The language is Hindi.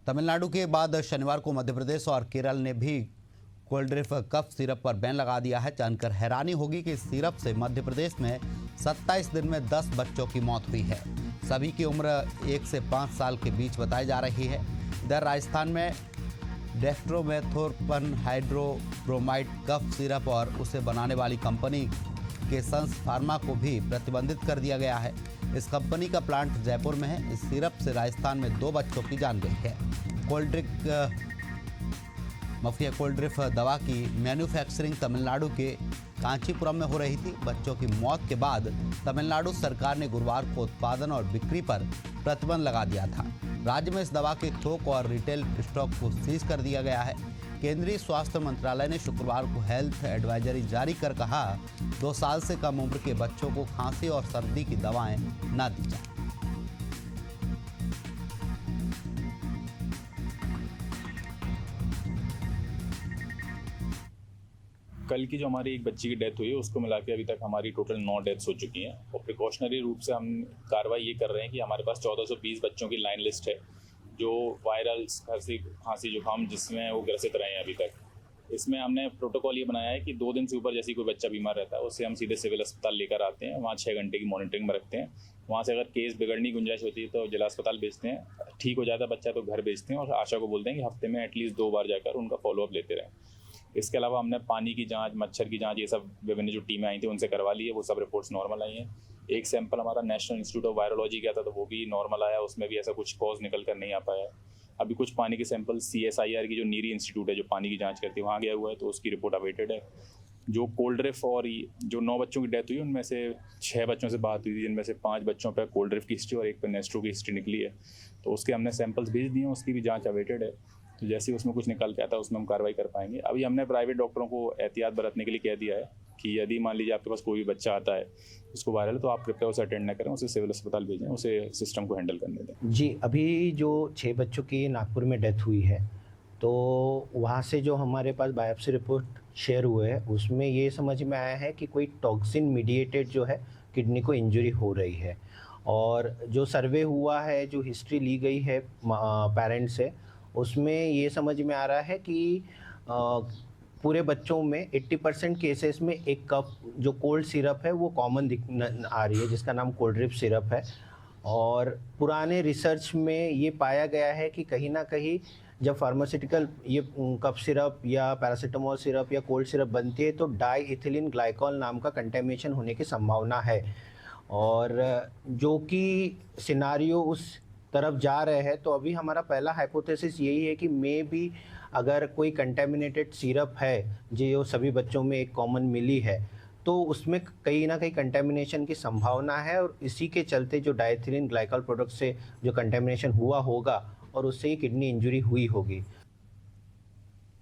तमिलनाडु के बाद शनिवार को मध्य प्रदेश और केरल ने भी कोल्ड्रिफ कफ सिरप पर बैन लगा दिया है। जानकर हैरानी होगी कि इस सिरप से मध्य प्रदेश में 27 दिन में 10 बच्चों की मौत हुई है। सभी की उम्र 1 से 5 साल के बीच बताई जा रही है। इधर राजस्थान में डेक्स्ट्रोमेथोर्पन हाइड्रोब्रोमाइड कफ सिरप और उसे बनाने वाली कंपनी के सन्स फार्मा को भी प्रतिबंधित कर दिया गया है। इस कंपनी का प्लांट जयपुर में है। इस सिरप से राजस्थान में 2 बच्चों की जान गई है। कोल्ड्रिफ दवा की मैन्युफैक्चरिंग तमिलनाडु के कांचीपुरम में हो रही थी। बच्चों की मौत के बाद तमिलनाडु सरकार ने गुरुवार को उत्पादन और बिक्री पर प्रतिबंध लगा दिया था। राज्य में इस दवा के थोक और रिटेल स्टॉक को सीज कर दिया गया है। केंद्रीय स्वास्थ्य मंत्रालय ने शुक्रवार को हेल्थ एडवाइजरी जारी कर कहा, 2 साल से कम उम्र के बच्चों को खांसी और सर्दी की दवाएं न दी जाए। कल की जो हमारी एक बच्ची की डेथ हुई है उसको मिला के अभी तक हमारी टोटल 9 डेथ्स हो चुकी हैं और प्रिकॉशनरी रूप से हम कार्रवाई ये कर रहे हैं कि हमारे पास 1420 बच्चों की लाइन लिस्ट है जो वायरल खांसी जुकाम जिसमें वो ग्रसित रहे हैं अभी तक। इसमें हमने प्रोटोकॉल ये बनाया है कि 2 दिन से ऊपर जैसे कोई बच्चा बीमार रहता है उससे हम सीधे सिविल अस्पताल लेकर आते हैं, वहाँ 6 घंटे की मॉनिटरिंग में रखते हैं। वहाँ से अगर केस बिगड़ने की गुंजाइश होती है तो जिला अस्पताल भेजते हैं, ठीक हो जाता बच्चा तो घर भेजते हैं और आशा को बोलते हैं कि हफ्ते में एटलीस्ट 2 बार जाकर उनका फॉलोअप लेते रहें। इसके अलावा हमने पानी की जांच, मच्छर की जांच, ये सब विभिन्न जो टीमें आई थी उनसे करवा ली है, वो सब रिपोर्ट्स नॉर्मल आई हैं। एक सैंपल हमारा नेशनल इंस्टीट्यूट ऑफ वायरोलॉजी गया था तो वो भी नॉर्मल आया, उसमें भी ऐसा कुछ कॉज निकल कर नहीं आ पाया। अभी कुछ पानी के सैंपल CSIR की जो नीरी इंस्टीट्यूट है जो पानी की जांच करती है वहाँ गया हुआ है तो उसकी रिपोर्ट अवेटेड है। जो कोल्ड्रिफ और जो 9 बच्चों की डेथ हुई उनमें से 6 बच्चों से बात हुई थी, जिनमें से 5 बच्चों पर कोल्ड्रिफ की हिस्ट्री और एक पर नेस्ट्रो की हिस्ट्री निकली है। तो उसके हमने सैंपल्स भेज दिए हैं, उसकी भी जाँच अवेटेड है। तो जैसे ही उसमें कुछ निकल के आता है उसमें हम कार्रवाई कर पाएंगे। अभी हमने प्राइवेट डॉक्टरों को एहतियात बरतने के लिए कह दिया है कि यदि मान लीजिए आपके पास कोई भी बच्चा आता है उसको वायरल तो आप कृपया उसे अटेंड न करें, उसे सिविल अस्पताल भेजें, उसे सिस्टम को हैंडल करने दें। जी, अभी जो 6 बच्चों की नागपुर में डेथ हुई है तो वहाँ से जो हमारे पास बायोप्सी रिपोर्ट शेयर हुए हैं उसमें ये समझ में आया है कि कोई टॉक्सिन मीडिएटेड जो है किडनी को इंजरी हो रही है। और जो सर्वे हुआ है, जो हिस्ट्री ली गई है पेरेंट्स से, उसमें ये समझ में आ रहा है कि पूरे बच्चों में 80% केसेस में एक कफ जो कोल्ड सिरप है वो कॉमन आ रही है जिसका नाम कोल्ड्रिफ सिरप है। और पुराने रिसर्च में ये पाया गया है कि कहीं ना कहीं जब फार्मास्यूटिकल ये कफ सिरप या पैरासीटामोल सिरप या कोल्ड सिरप बनती है तो डाई इथिलीन ग्लाइकॉल नाम का कंटेमिनेशन होने की संभावना है। और जो कि सिनारियो उस तरफ जा रहे हैं तो अभी हमारा पहला हाइपोथेसिस यही है कि मे बी अगर कोई कंटेमिनेटेड सिरप है जो सभी बच्चों में एक कॉमन मिली है तो उसमें कहीं ना कहीं कंटेमिनेशन की संभावना है और इसी के चलते जो डाइथिलीन ग्लाइकॉल प्रोडक्ट से जो कंटेमिनेशन हुआ होगा और उससे ही किडनी इंजरी हुई होगी।